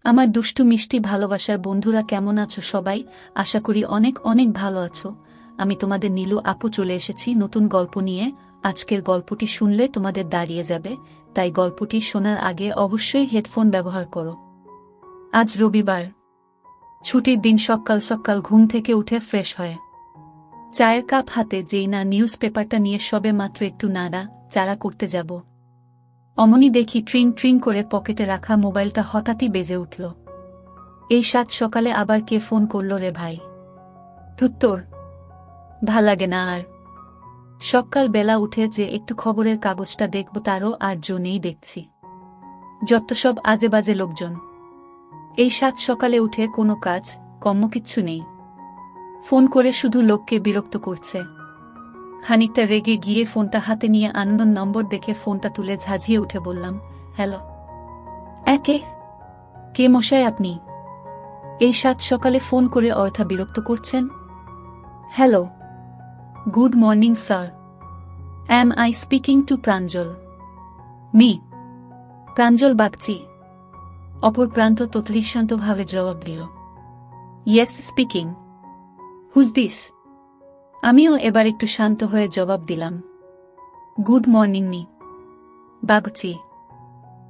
আমার দুষ্টু মিষ্টি ভালোবাসার বন্ধুরা কেমন আছো সবাই? আশা করি অনেক অনেক ভালো আছো। আমি তোমাদের নীলু আপু চলে এসেছি নতুন গল্প নিয়ে। আজকের গল্পটি শুনলে তোমাদের দাঁড়িয়ে যাবে, তাই গল্পটি শোনার আগে অবশ্যই হেডফোন ব্যবহার করো। আজ রবিবার, ছুটির দিন। সকাল সকাল ঘুম থেকে উঠে ফ্রেশ হয়ে চায়ের কাপ হাতে যেই না নিউজ পেপারটা নিয়ে সবে মাত্র একটু নাড়া চাড়া করতে যাব, অমনি দেখি ট্রিং ট্রিং করে পকেটে রাখা মোবাইলটা হঠাৎই বেজে উঠল। এই সাত সকালে আবার কে ফোন করল রে ভাই? ধুত্তোর, ভাল লাগে না আর। সকাল বেলা উঠে যে একটু খবরের কাগজটা দেখব তারও আর জো নেই দেখছি। যত সব আজে বাজে লোকজন। এই সাত সকালে উঠে কোনো কাজ কর্ম কিচ্ছু নেই, ফোন করে শুধু লোককে বিরক্ত করছে। খানিকটা রেগে গিয়ে ফোনটা হাতে নিয়ে আননোন নম্বর দেখে ফোনটা তুলে ঝাঁঝিয়ে উঠে বললাম, হ্যালো। কে মশাই আপনি? এই সাত সকালে ফোন করে অযথা বিরক্ত করছেন? Hello, good morning sir, am I speaking to Pranjal? Mr Pranjal Bagchi. অপর প্রান্ত ততলি শান্তভাবে জবাব দিল, ইয়েস স্পিকিং। Whose this? আমিও এবার একটু শান্ত হয়ে জবাব দিলাম, good morning Mr Bagchi,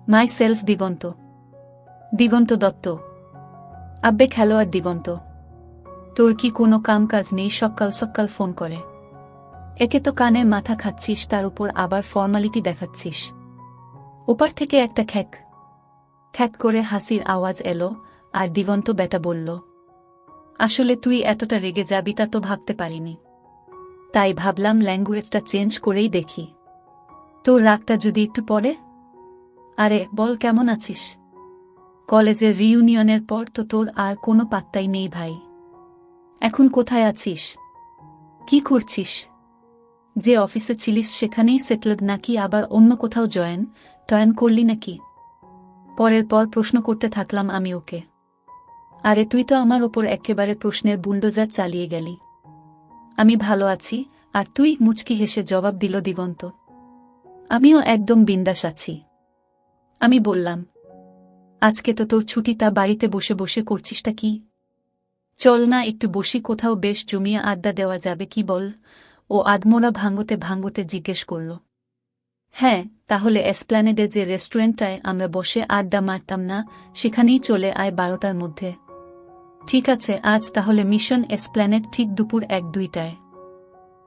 myself Diganta. Diganta Dutta. আব্বে খেলোয়াড় দিগন্ত, তোর কি কোনো কাম কাজ নেই? সকাল সকাল ফোন করে। একে তো কানে মাথা খাচ্ছিস, তার উপর আবার ফর্মালিটি দেখাচ্ছিস। ওপার থেকে একটা খ্যাক খ্যাক করে হাসির আওয়াজ এলো, আর দিগন্ত বেটা বলল, আসলে তুই এতটা রেগে যাবি তা তো ভাবতে পারিনি, তাই ভাবলাম ল্যাঙ্গুয়েজটা চেঞ্জ করেই দেখি। তোর রাগটা যদি একটু পড়ে। আরে বল, কেমন আছিস? কলেজের রিইউনিয়নের পর তো তোর আর কোনো পাত্তাই নেই ভাই। এখন কোথায় আছিস? কি করছিস? যে অফিসে ছিলিস সেখানেই সেটেলড নাকি আবার অন্য কোথাও টয়েন করলি নাকি? পরের পর প্রশ্ন করতে থাকলাম আমি ওকে। আরে তুই তো আমার ওপর একেবারে প্রশ্নের বুলডোজার চালিয়ে গেলি। আমি ভালো আছি, আর তুই? মুচকি হেসে জবাব দিল দিগন্ত, আমিও একদম বিন্দাস আছি। আমি বললাম, আজকে তো তোর ছুটি, তা বাড়িতে বসে বসে করছিসটা কি? চল না একটু বসি কোথাও, বেশ জমিয়ে আড্ডা দেওয়া যাবে কি বল? ও আদমোড়া ভাঙতে ভাঙতে জিজ্ঞেস করল, হ্যাঁ, তাহলে এসপ্ল্যানেডে যে রেস্টুরেন্টটায় আমরা বসে আড্ডা মারতাম না, সেখানেই চলে আয় 12টার মধ্যে। ঠিক আছে, আজ তাহলে মিশন এসপ্ল্যানেড, ঠিক দুপুর 1-2টায়।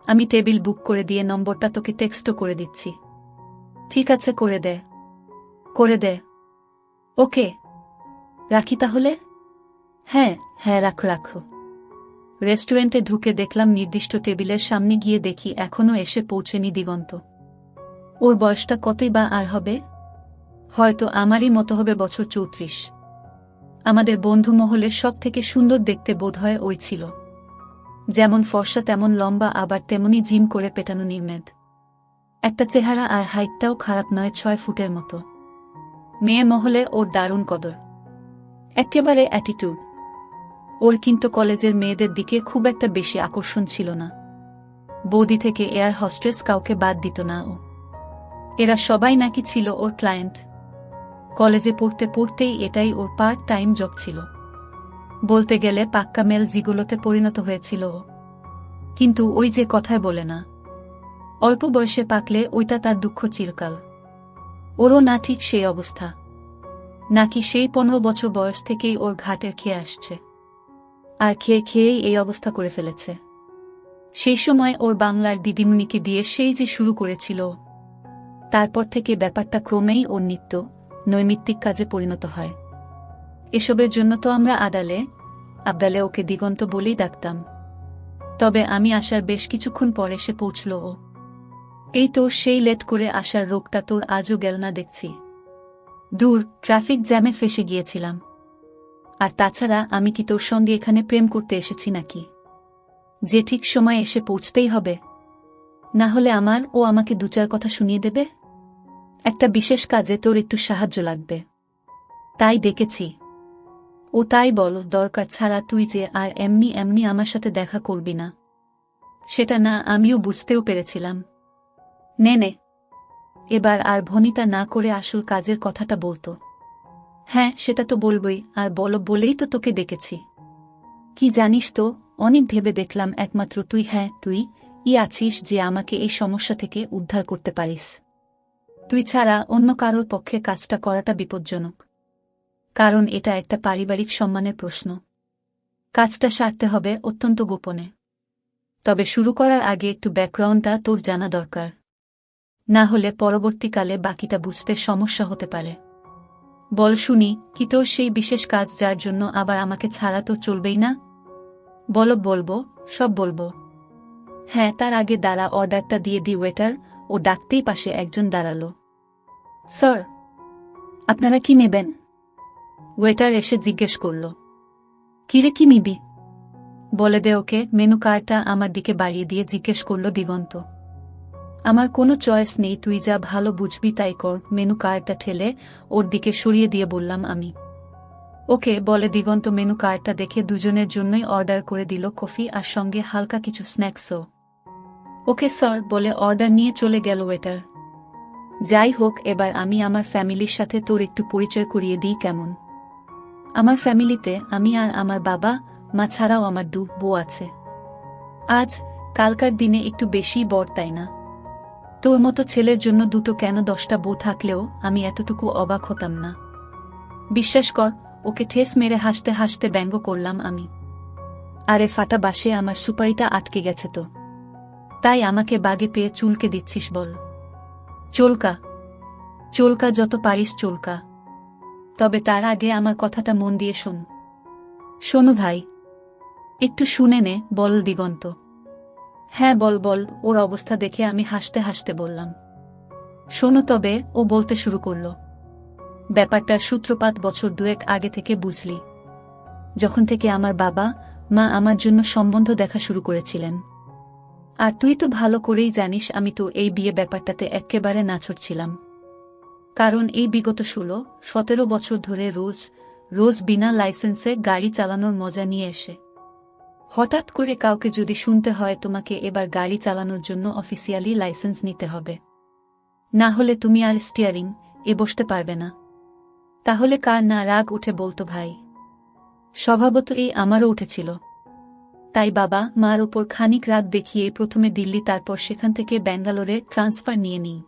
আমি টেবিল বুক করে দিয়ে নম্বরটা তোকে টেক্সটও করে দিচ্ছি। ঠিক আছে, করে দে। ওকে, রাখি তাহলে। হ্যাঁ হ্যাঁ, রাখো। রেস্টুরেন্টে ঢুকে দেখলাম নির্দিষ্ট টেবিলের সামনে, গিয়ে দেখি এখনও এসে পৌঁছেনি দিগন্ত। ওর বয়সটা কতই বা আর হবে? হয়তো আমারই মতো হবে, বছর 34। আমাদের বন্ধু মহলের সব থেকে সুন্দর দেখতে বোধহয় ওই ছিল। যেমন ফর্সা তেমন লম্বা, আবার তেমনি জিম করে পেটানো নির্মেদ একটা চেহারা, আর হাইটটাও খারাপ নয়, 6 ফুটের মতো। মেয়ে মহলে ওর দারুণ কদর, একেবারে অ্যাটিটিউড। ওর কিন্তু কলেজের মেয়েদের দিকে খুব একটা বেশি আকর্ষণ ছিল না। বৌদি থেকে এয়ার হস্টেস কাউকে বাদ দিত না ও। এরা সবাই নাকি ছিল ওর ক্লায়েন্ট। কলেজে পড়তে পড়তেই এটাই ওর পার্ট টাইম জব ছিল। বলতে গেলে পাক্কা মেল জিগোলোতে পরিণত হয়েছিল ও। কিন্তু ওই যে কথায় বলে না, অল্প বয়সে পাকলে ওইটা তার দুঃখ চিরকাল। ওরও না ঠিক সেই অবস্থা, নাকি সেই 15 বছর বয়স থেকেই ওর ঘাটের খেয়ে আসছে, আর খেয়ে খেয়েই এই অবস্থা করে ফেলেছে। সেই সময় ওর বাংলার দিদিমণিকে দিয়ে সেই যে শুরু করেছিল, তারপর থেকে ব্যাপারটা ক্রমেই ওর নিত্য নৈমিত্তিক কাজে পরিণত হয়। এসবের জন্য তো আমরা আবডালে ওকে দিগন্ত বলেই ডাকতাম। তবে আমি আসার বেশ কিছুক্ষণ পর এসে পৌঁছল ও। এই তোর সেই লেট করে আসার রোগটা তোর আজও গেল না দেখছি। দূর, ট্রাফিক জ্যামে ফেসে গিয়েছিলাম। আর তাছাড়া আমি কি তোর সঙ্গে এখানে প্রেম করতে এসেছি নাকি, যে ঠিক সময় এসে পৌঁছতেই হবে? না হলে ও আমাকে 2-4 কথা শুনিয়ে দেবে। একটা বিশেষ কাজে তোর একটু সাহায্য লাগবে, তাই ডেকেছি। ও তাই বল, দরকার ছাড়া তুই যে আর এমনি এমনি আমার সাথে দেখা করবি না, সেটা না আমিও বুঝতেও পেরেছিলাম। নে এবার আর ভনিতা না করে আসল কাজের কথাটা বলতো। হ্যাঁ, সেটা তো বলবই, আর বলো বলেই তো তোকে ডেকেছি। কি জানিস তো, অনেক ভেবে দেখলাম একমাত্র তুই, হ্যাঁ তুই আছিস যে আমাকে এই সমস্যা থেকে উদ্ধার করতে পারিস। তুই ছাড়া অন্য কারোর পক্ষে কাজটা করাটা বিপজ্জনক, কারণ এটা একটা পারিবারিক সম্মানের প্রশ্ন। কাজটা সারতে হবে অত্যন্ত গোপনে। তবে শুরু করার আগে একটু ব্যাকগ্রাউন্ডটা তোর জানা দরকার, না হলে পরবর্তীকালে বাকিটা বুঝতে সমস্যা হতে পারে। বল শুনি, কি তোর সেই বিশেষ কাজ যার জন্য আবার আমাকে ছাড়া তো চলবেই না? বলবো, সব বলবো। হ্যাঁ, তার আগে দাঁড়া, অর্ডারটা দিয়ে দি ওয়েটার। ও ডাকতেই পাশে একজন দাঁড়ালো। স্যার, আপনারা কি নেবেন? ওয়েটার এসে জিজ্ঞেস করল। কিরে, কি নিবি? বলে দে ওকে। মেনু কার্ডটা আমার দিকে বাড়িয়ে দিয়ে জিজ্ঞেস করল দিগন্ত। আমার কোনো চয়েস নেই, তুই যা ভালো বুঝবি তাই কর। মেনু কার্ডটা ঠেলে ওর দিকে সরিয়ে দিয়ে বললাম আমি। ওকে, বলে দিগন্ত মেনু কার্ডটা দেখে দুজনের জন্যই অর্ডার করে দিল কফি আর সঙ্গে হালকা কিছু স্ন্যাক্সও। ওকে স্যার, বলে অর্ডার নিয়ে চলে গেল ওয়েটার। যাই হোক, এবার আমি আমার ফ্যামিলির সাথে তোর একটু পরিচয় করিয়ে দিই কেমন? আমার ফ্যামিলিতে আমি আর আমার বাবা মা ছাড়াও আমার বউ আছে। আজ কালকার দিনে একটু বেশি বড়, তাই না? তোর মতো ছেলের জন্য দুটো কেন 10টা বউ থাকলেও আমি এতটুকু অবাক হতাম না। বিশ্বাস কর। ওকে ঠেস মেরে হাসতে হাসতে ব্যঙ্গ করলাম আমি। আরে ফাটা বাসে আমার সুপারিটা আটকে গেছে তো, তাই আমাকে বাগে পেয়ে চুলকে দিচ্ছিস বল? চলকা চলকা, যত পারিস চলকা। তবে তার আগে আমার কথাটা মন দিয়ে শোন। শোনো ভাই, একটু শুনে নে। বল দিগন্ত। হ্যাঁ বল। ওর অবস্থা দেখে আমি হাসতে হাসতে বললাম। শোনো তবে, ও বলতে শুরু করল। ব্যাপারটার সূত্রপাত বছর 2 আগে থেকে বুঝলি, যখন থেকে আমার বাবা মা আমার জন্য সম্বন্ধ দেখা শুরু করেছিলেন। আর তুই তো ভালো করেই জানিস আমি তো এই বিয়ে ব্যাপারটাতে একেবারে নাছোড় ছিলাম। কারণ এই বিগত 16-17 বছর ধরে রোজ বিনা লাইসেন্সে গাড়ি চালানোর মজা নিয়ে এসে হঠাৎ করে কাউকে যদি শুনতে হয় তোমাকে এবার গাড়ি চালানোর জন্য অফিসিয়ালি লাইসেন্স নিতে হবে, না হলে তুমি আর স্টিয়ারিং বসতে পারবে না, তাহলে কার না রাগ উঠে বলতো ভাই? স্বভাবতই আমারও উঠেছিল। তাই বাবা মার উপর খানিক রাগ দেখিয়ে প্রথমে দিল্লি, তারপর সেখান থেকে ব্যাঙ্গালোরে ট্রান্সফার নিয়ে নিই।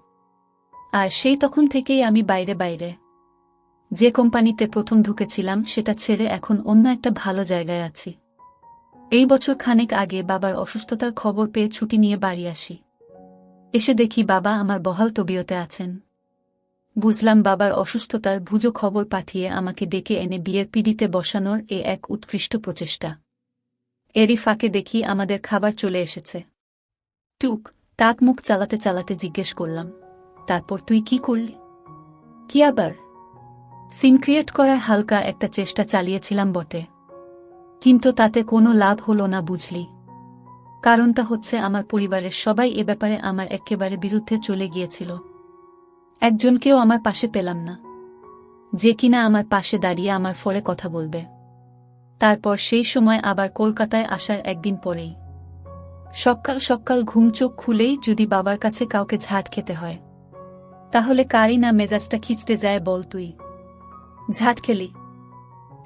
আর সেই তখন থেকেই আমি বাইরে। যে কোম্পানিতে প্রথম ঢুকেছিলাম সেটা ছেড়ে এখন অন্য একটা ভালো জায়গায় আছি। এই বছর খানেক আগে বাবার অসুস্থতার খবর পেয়ে ছুটি নিয়ে বাড়ি আসি। এসে দেখি বাবা আমার বহাল তবিয়তে আছেন। বুঝলাম বাবার অসুস্থতার ভুজো খবর পাঠিয়ে আমাকে ডেকে এনে বিয়ের পিঁড়িতে বসানোর এক উৎকৃষ্ট প্রচেষ্টা। এরই ফাঁকে দেখি আমাদের খাবার চলে এসেছে। টাক মুখ চালাতে চালাতে জিজ্ঞেস করলাম, তারপর তুই কি করলি? কি আবার? সিন ক্রিয়েট করার হালকা একটা চেষ্টা চালিয়েছিলাম বটে, কিন্তু তাতে কোনো লাভ হলো না বুঝলি। কারণটা হচ্ছে আমার পরিবারের সবাই এ ব্যাপারে আমার একেবারে বিরুদ্ধে চলে গিয়েছিল। একজনকেও আমার পাশে পেলাম না, যে কিনা আমার পাশে দাঁড়িয়ে আমার ফলে কথা বলবে। তারপর সেই সময় আবার কলকাতায় আসার একদিন পরেই সকাল ঘুম চোখ খুলেই যদি বাবার কাছে কাউকে ঝাঁট খেতে হয়, তাহলে কারই না মেজাজটা খিচড়ে যায় বল? তুই ঝাঁট খেলি?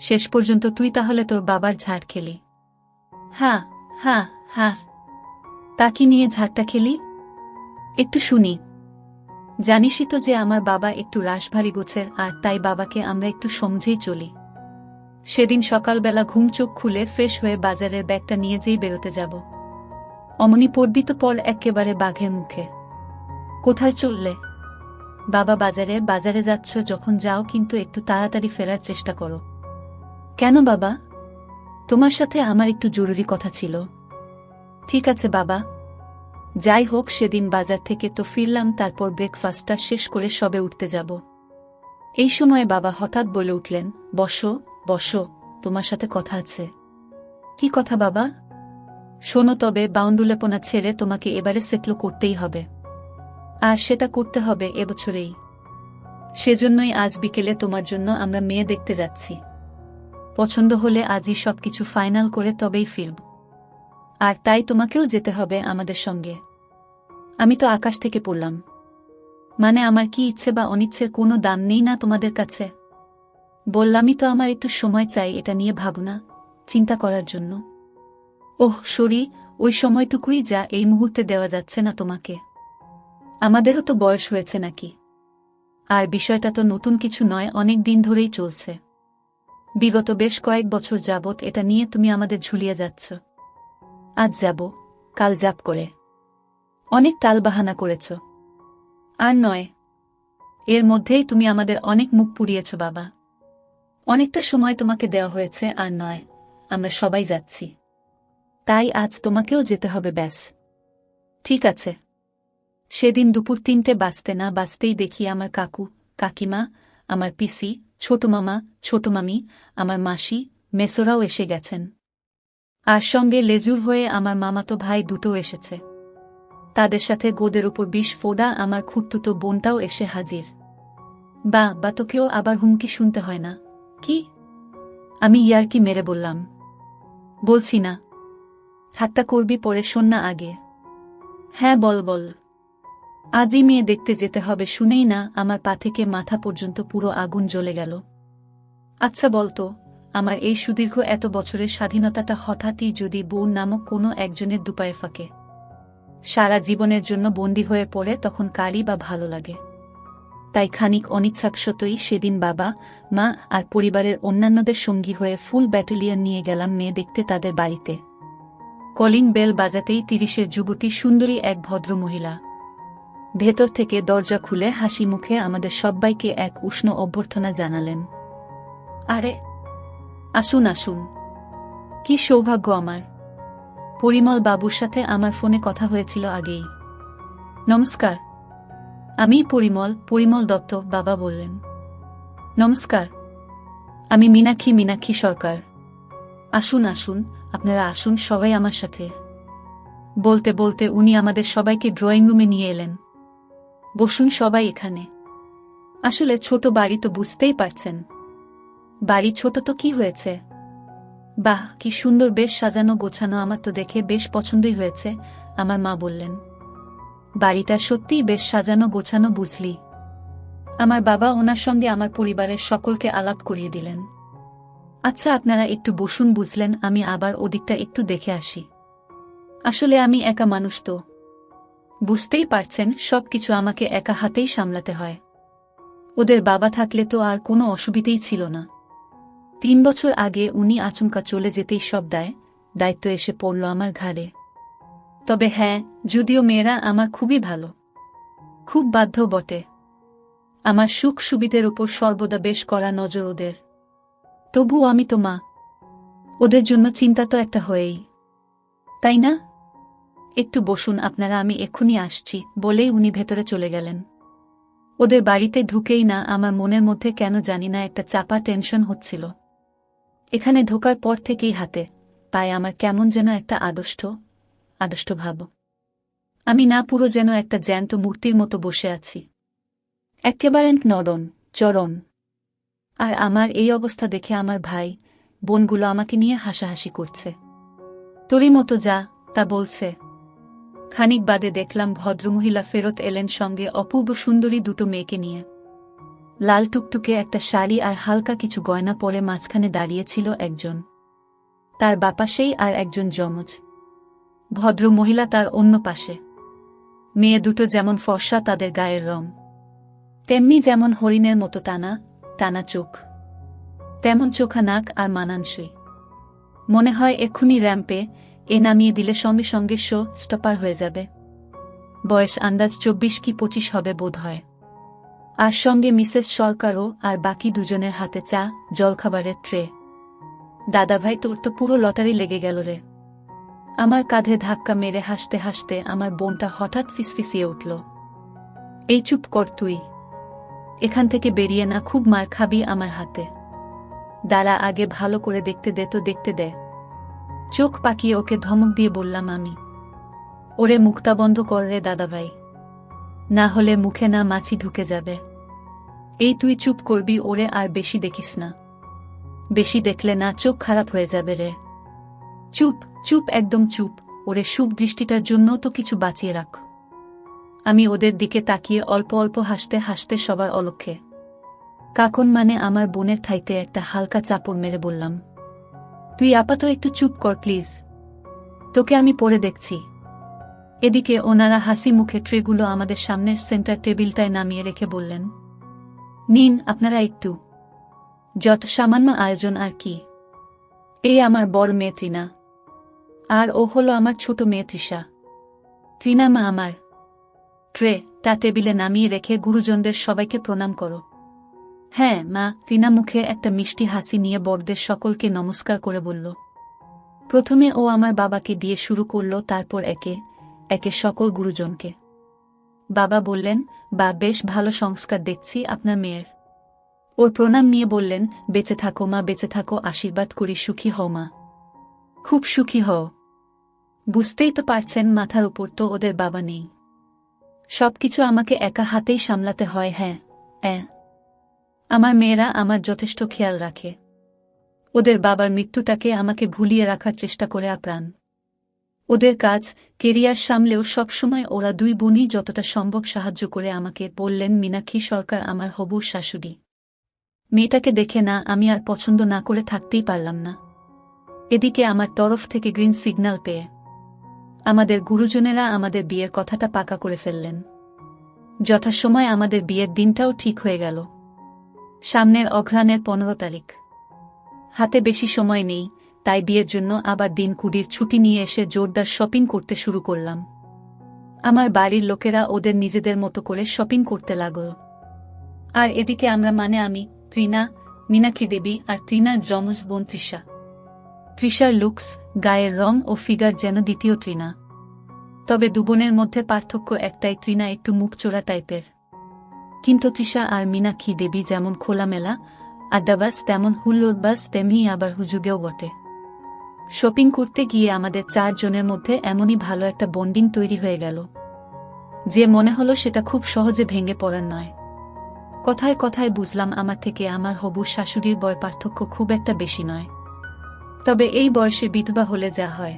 শেষ পর্যন্ত তুই তাহলে তোর বাবার ঝাঁট খেলি? হ্যাঁ, তা কি নিয়ে ঝাঁটটা খেলি? একটু শুনি। জানিসই তো যে আমার বাবা একটু রাশভারী গোছের, আর তাই বাবাকে আমরা একটু সমঝেই চলি। সেদিন সকালবেলা ঘুম চোখ খুলে ফ্রেশ হয়ে বাজারের ব্যাগটা নিয়ে যেই বেরোতে যাব, অমনি পড়বি তো পর একেবারে বাঘের মুখে। কোথায় চললে? বাবা, বাজারে যাচ্ছ যখন যাও কিন্তু একটু তাড়াতাড়ি ফেরার চেষ্টা করো। কেন বাবা? তোমার সাথে আমার একটু জরুরি কথা ছিল। ঠিক আছে বাবা। যাই হোক, সেদিন বাজার থেকে তো ফিরলাম, তারপর ব্রেকফাস্টটা শেষ করে সবে উঠতে যাব। এই সময় বাবা হঠাৎ বলে উঠলেন, বসো, তোমার সাথে কথা আছে। কি কথা বাবা? শোনো তবে, বাউন্ডুলেপনা ছেড়ে তোমাকে এবারে সেটল করতেই হবে, আর সেটা করতে হবে এবছরেই। সেজন্যই আজ বিকেলে তোমার জন্য আমরা মেয়ে দেখতে যাচ্ছি। পছন্দ হলে আজই সবকিছু ফাইনাল করে তবেই ফিরব। আর তাই তোমাকেও যেতে হবে আমাদের সঙ্গে। আমি তো আকাশ থেকে পড়লাম, মানে আমার কি ইচ্ছে বা অনিচ্ছের কোনো দাম নেই না তোমাদের কাছে? বললামই তো আমার একটু সময় চাই এটা নিয়ে ভাবনা চিন্তা করার জন্য। ওহ সরি, ওই সময়টুকুই যা এই মুহূর্তে দেওয়া যাচ্ছে না তোমাকে। আমাদেরও তো বয়স হয়েছে নাকি। আর বিষয়টা তো নতুন কিছু নয়, অনেক দিন ধরেই চলছে। বিগত বেশ কয়েক বছর যাবৎ এটা নিয়ে তুমি আমাদের ঝুলিয়ে যাচ্ছ। আজ যাব, কাল যাব করে অনেক টালবাহানা করেছ। আর নয়, এর মধ্যেই তুমি আমাদের অনেক মুখ পুড়িয়েছ বাবা। অনেকটা সময় তোমাকে দেওয়া হয়েছে, আর নয়, আমরা সবাই যাচ্ছি। তাই আজ তোমাকেও যেতে হবে ব্যাস। ঠিক আছে। সেদিন দুপুর 3টে বাজতে না বাজতেই দেখি আমার কাকু, কাকিমা, আমার পিসি, ছোট মামা, ছোট মামি, আমার মাসি, মেসোরাও এসে গেছেন। আর সঙ্গে লেজুর হয়ে আমার মামাতো ভাই দুটো এসেছে। তাদের সাথে গোদের উপর 20 ফোঁড়া আমার খুঁড়তুতো বোনটাও এসে হাজির। বা তোকেও আবার হুমকি শুনতে হয় না কি? আমি ইয়ার্কি মেরে বললাম। বলছি না। ঠাট্টা করবি পরে, শোন না আগে। হ্যাঁ বল বল। আজই মেয়ে দেখতে যেতে হবে শুনেই না আমার পা থেকে মাথা পর্যন্ত পুরো আগুন জ্বলে গেল। আচ্ছা বলতো, আমার এই সুদীর্ঘ এত বছরের স্বাধীনতাটা হঠাৎই যদি বউ নামক কোনো একজনের দুপায়ে ফাঁকে সারা জীবনের জন্য বন্দী হয়ে পড়ে, তখন কারই বা ভালো লাগে? তাই খানিক অনিচ্ছাকৃতই সেদিন বাবা, মা আর পরিবারের অন্যান্যদের সঙ্গী হয়ে ফুল ব্যাটালিয়ন নিয়ে গেলাম মেয়ে দেখতে তাদের বাড়িতে। কলিং বেল বাজাতেই 30-এর যুবতী সুন্দরী এক ভদ্র মহিলা ভেতর থেকে দরজা খুলে হাসি মুখে আমাদের সব্বাইকে এক উষ্ণ অভ্যর্থনা জানালেন। আরে আসুন আসুন, কি সৌভাগ্য আমার। পরিমল বাবুর সাথে আমার ফোনে কথা হয়েছিল আগেই। নমস্কার, আমি পরিমল দত্ত, বাবা বললেন। নমস্কার, আমি মীনাক্ষী সরকার। আসুন আসুন, আপনারা আসুন সবাই আমার সাথে। বলতে বলতে উনি আমাদের সবাইকে ড্রয়িং রুমে নিয়ে এলেন। বসুন সবাই এখানে। আসলে ছোট বাড়ি তো বুঝতেই পারছেন। বাড়ি ছোট তো কি হয়েছে? বাহ কি সুন্দর, বেশ সাজানো গোছানো, আমার তো দেখে বেশ পছন্দই হয়েছে, আমার মা বললেন। বাড়িটা সত্যিই বেশ সাজানো গোছানো বুঝলি। আমার বাবা ওনার সঙ্গে আমার পরিবারের সকলকে আলাপ করিয়ে দিলেন। আচ্ছা আপনারা একটু বসুন, বুঝলেন, আমি আবার ওদিকটা একটু দেখে আসি। আসলে আমি একা মানুষ তো, বুঝতেই পারছেন, সবকিছু আমাকে একা হাতেই সামলাতে হয়। ওদের বাবা থাকলে তো আর কোনো অসুবিধেই ছিল না। 3 বছর আগে উনি আচমকা চলে যেতেই সব দায়িত্ব এসে পড়ল আমার ঘাড়ে। তবে হ্যাঁ, যদিও মেয়েরা আমার খুবই ভালো, খুব বাধ্য বটে। আমার সুখ সুবিধের উপর সর্বদা বেশ কড়া নজর ওদের। তবু আমি তো মা, ওদের জন্য চিন্তা তো একটা হয়েই, তাই না? একটু বসুন আপনারা, আমি এক্ষুনি আসছি বলেই উনি ভেতরে চলে গেলেন। ওদের বাড়িতে ঢুকেই না আমার মনের মধ্যে কেন জানি না একটা চাপা টেনশন হচ্ছিল। এখানে ঢোকার পর থেকেই হাতে পায়ে আমার কেমন যেন একটা আড়ষ্ট ভাব। আমি না পুরো যেন একটা জ্যান্ত মূর্তির মতো বসে আছি, একেবারে নরম চরণ। আর আমার এই অবস্থা দেখে আমার ভাই বোনগুলো আমাকে নিয়ে হাসাহাসি করছে। তোরই মতো যা তা বলছে। খানিক বাদে দেখলাম ভদ্রমহিলা ফেরত এলেন সঙ্গে অপূর্ব সুন্দরী দুটো মেয়েকে নিয়ে। লাল টুকটুকে একটা শাড়ি আর হালকা কিছু গয়না পরে মাঝখানে দাঁড়িয়েছিল একজন, তার বাপাশেই আর একজন যমজ ভদ্রমহিলা তার অন্য পাশে। মেয়ে দুটো যেমন ফর্সা, তাদের গায়ের রং তেমনি যেমন হরিণের মতো টানা টানা চোখ, তেমন চোখা নাক আর মানানসই। মনে হয় এক্ষুনি র্যাম্পে নামিয়ে দিলে সঙ্গে সঙ্গে শো স্টপার হয়ে যাবে। বয়স আন্দাজ 24 কি 25 হবে বোধ হয়। আর সঙ্গে মিসেস সরকারও, আর বাকি দুজনের হাতে চা জলখাবারের ট্রে। দাদাভাই, তোর তো পুরো লটারি লেগে গেল রে। আমার কাঁধে ধাক্কা মেরে হাসতে হাসতে আমার বোনটা হঠাৎ ফিসফিসিয়ে উঠল। এই চুপ কর তুই, এখান থেকে বেরিয়ে না, খুব মার খাবি আমার হাতে। দাঁড়া, আগে ভালো করে দেখতে দে। চোখ পাকিয়ে ওকে ধমক দিয়ে বললাম আমি। ওরে মুখটা বন্ধ কর রে দাদাভাই, না হলে মুখে না মাছি ঢুকে যাবে। এই তুই চুপ করবি ওরে, আর বেশি দেখিস না। বেশি দেখলে না চোখ খারাপ হয়ে যাবে রে। চুপ চুপ, একদম চুপ। ওরে শুভ দৃষ্টিটার জন্য তো কিছু বাঁচিয়ে রাখ। আমি ওদের দিকে তাকিয়ে অল্প অল্প হাসতে হাসতে সবার অলক্ষ্যে কাকন মানে আমার বোনের থাইতে একটা হালকা চাপড় মেরে বললাম, তুই আপাতত একটু চুপ কর প্লিজ, তোকে আমি পরে দেখছি। এদিকে ওনারা হাসি মুখে ট্রেগুলো আমাদের সামনের সেন্টার টেবিলটায় নামিয়ে রেখে বললেন, নিন আপনারা একটু। যত সামান্য আয়োজন আর কি। এই আমার বড় মেয়ে তৃণা, আর ও হলো আমার ছোট মেয়ে তৃষা। তৃণা মা আমার। ট্রেটা টেবিলে নামিয়ে রেখে গুরুজনদের সবাইকে প্রণাম করো। হ্যাঁ মা। তৃণা মুখে একটা মিষ্টি হাসি নিয়ে বড়দের সকলকে নমস্কার করে বলল। প্রথমে ও আমার বাবাকে দিয়ে শুরু করল, তারপর একে একে সকল গুরুজনকে। বাবা বললেন, বা বেশ ভালো সংস্কার দেখছি আপনার মেয়ের। ওর প্রণাম নিয়ে বললেন, বেঁচে থাকো মা, বেঁচে থাকো, আশীর্বাদ করি, সুখী হও মা, খুব সুখী হও। বুঝতেই তো পারছেন মাথার উপর তো ওদের বাবা নেই, সবকিছু আমাকে একা হাতেই সামলাতে হয়। হ্যাঁ, আমার মেয়েরা আমার যথেষ্ট খেয়াল রাখে। ওদের বাবার মৃত্যুটাকে আমাকে ভুলিয়ে রাখার চেষ্টা করে আপ্রাণ। ওদের কাজ কেরিয়ার সামলেও সবসময় ওরা দুই বোনই যতটা সম্ভব সাহায্য করে আমাকে। বললেন মীনাক্ষী সরকার, আমার হবু শাশুড়ি। মেয়েটাকে দেখে না আমি আর পছন্দ না করে থাকতেই পারলাম না। এদিকে আমার তরফ থেকে গ্রিন সিগন্যাল পেয়ে আমাদের গুরুজনেরা আমাদের বিয়ের কথাটা পাকা করে ফেললেন। যথাসময় আমাদের বিয়ের দিনটাও ঠিক হয়ে গেল। সামনের অঘ্রাণের 15 তারিখ। হাতে বেশি সময় নেই, তাই বিয়ের জন্য আবার দিন 20 ছুটি নিয়ে এসে জোরদার শপিং করতে শুরু করলাম। আমার বাড়ির লোকেরা ওদের নিজেদের মতো করে শপিং করতে লাগল। আর এদিকে আমরা মানে আমি, তৃণা, মীনাক্ষী দেবী আর তৃণার যমজ বোন তৃষা। তৃষার লুকস, গায়ের রং ও ফিগার যেন দ্বিতীয় তৃণা। তবে দুবোনের মধ্যে পার্থক্য একটাই, তৃণা একটু মুখচোরা টাইপের, কিন্তু তৃষা আর মীনাক্ষী দেবী যেমন খোলামেলা আড্ডাবাজ, তেমন হুল্লোড়বাজ, তেমনি আবার হুজুগেও বটে। শপিং করতে গিয়ে আমাদের 4 জনের মধ্যে এমনই ভালো একটা বন্ডিং তৈরি হয়ে গেল যে মনে হলো সেটা খুব সহজে ভেঙে পড়ার নয়। কথায় কথায় বুঝলাম আমার থেকে আমার হবু শাশুড়ির বয় পার্থক্য খুব একটা বেশি নয়। তবে এই বয়সে বিধবা হলে যা হয়,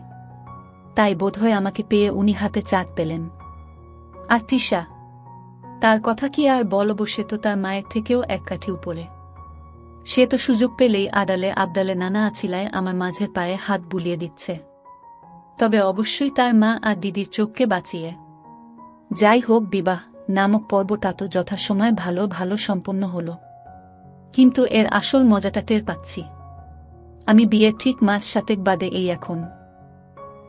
তাই বোধহয় আমাকে পেয়ে উনি হাতে চাক পেলেন। আর তৃষা, তার কথা কি আর বলব, সে তো তার মায়ের থেকেও এক কাঠি উপরে। সে তো সুযোগ পেলেই আড়ালে আবডালে নানা আছিলায় আমার মাঝের পায়ে হাত বুলিয়ে দিচ্ছে। তবে অবশ্যই তার মা আর দিদির চোখকে বাঁচিয়ে। যাই হোক, বিবাহ নামক পর্বটা তো যথাসময়ে ভালো ভালো সম্পন্ন হল। কিন্তু এর আসল মজাটা টের পাচ্ছি আমি বিয়ের ঠিক মাস 7 বাদে, এই এখন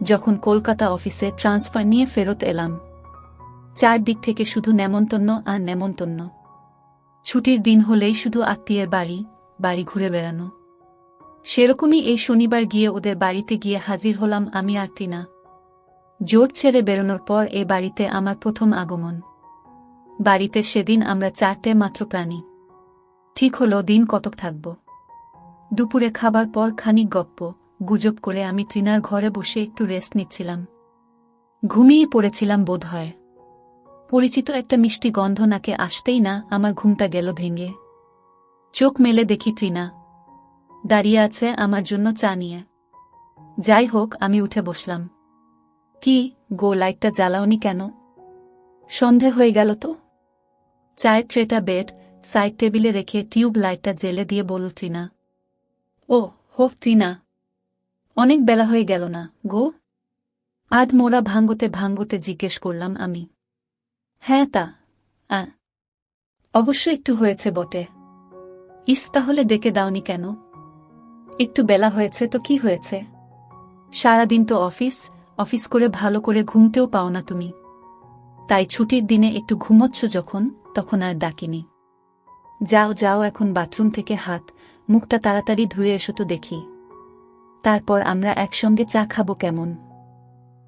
যখন কলকাতা অফিসে ট্রান্সফার নিয়ে ফেরত এলাম। 4 দিক থেকে শুধু নেমন্তন্ন আর নেমন্তন্ন। ছুটির দিন হলেই শুধু আত্মীয়ের বাড়ি বাড়ি ঘুরে বেড়ানো। সেরকমই এই শনিবার গিয়ে ওদের বাড়িতে গিয়ে হাজির হলাম আমি আর তৃণা। জোট ছেড়ে বেরোনোর পর এ বাড়িতে আমার প্রথম আগমন। বাড়িতে সেদিন আমরা 4টে মাত্র প্রাণী। ঠিক হলো দিন কতক থাকব। দুপুরে খাবার পর খানিক গপ্প গুজব করে আমি তৃণার ঘরে বসে একটু রেস্ট নিচ্ছিলাম। ঘুমিয়ে পড়েছিলাম বোধ হয়। পরিচিত একটা মিষ্টি গন্ধ নাকে আসতেই না আমার ঘুমটা গেল ভেঙে। চোখ মেলে দেখি তৃণা দাঁড়িয়ে আছে আমার জন্য চা নিয়ে। যাই হোক, আমি উঠে বসলাম। কি গো, লাইটটা জ্বালাওনি কেন? সন্ধে হয়ে গেল তো। চায়ের ট্রেটা বেড সাইড টেবিলে রেখে টিউব লাইটটা জেলে দিয়ে বলল তৃণা। ও হো তৃণা, অনেক বেলা হয়ে গেল না গো? আধ মোড়া ভাঙ্গতে ভাঙ্গতে জিজ্ঞেস করলাম আমি। হ্যাঁ তা অবশ্য একটু হয়েছে বটে। ইস, তাহলে ডেকে দাওনি কেন? একটু বেলা হয়েছে তো কি হয়েছে? সারাদিন তো অফিস করে ভালো করে ঘুমতেও পাও না তুমি, তাই ছুটির দিনে একটু ঘুমোচ্ছ যখন, তখন আর ডাকিনি। যাও যাও, এখন বাথরুম থেকে হাত মুখটা তাড়াতাড়ি ধুয়ে এসো তো দেখি, তারপর আমরা একসঙ্গে চা খাবো কেমন?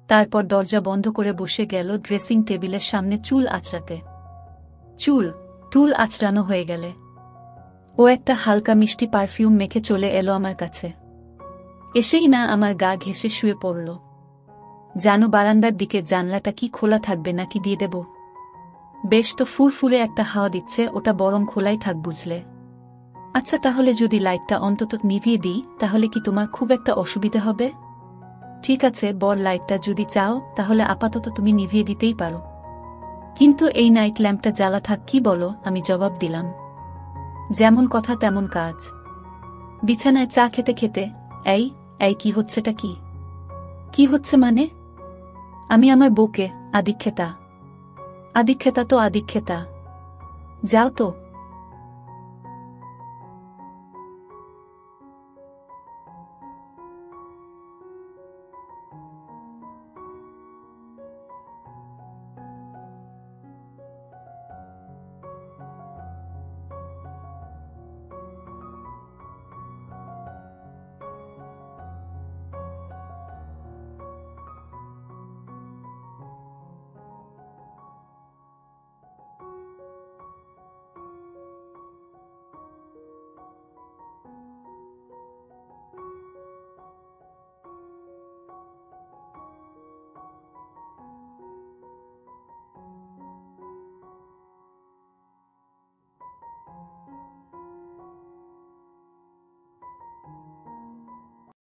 তারপর দরজা বন্ধ করে বসে গেল ড্রেসিং টেবিলের সামনে চুল আঁচড়াতে। চুল আঁচড়ানো হয়ে গেলে ও একটা হালকা মিষ্টি পারফিউম মেখে চলে এলো আমার কাছে। এসেই না আমার গা ঘেঁষে শুয়ে পড়ল। জানো, বারান্দার দিকের জানলাটা কি খোলা থাকবে নাকি দিয়ে দেব? বেশ তো ফুরফুরে একটা হাওয়া দিচ্ছে, ওটা বরং খোলাই থাক বুঝলে। আচ্ছা, তাহলে যদি লাইটটা অন্তত নিভিয়ে দিই তাহলে কি তোমার খুব একটা অসুবিধা হবে? ঠিক আছে, বর লাইটটা যদি চাও তাহলে আপাতত তুমি নিভিয়ে দিতেই পারো, কিন্তু এই নাইট ল্যাম্পটা জ্বালা থাক, কি বলো? আমি জবাব দিলাম। যেমন কথা তেমন কাজ। বিছানায় চা খেতে খেতে, এই এই কি হচ্ছেটা কি? কি হচ্ছে মানে? আমি আমার বউকে আদিক্ষেতা। আদিক্ষেতা তো আদিক্ষেতা। যাও তো,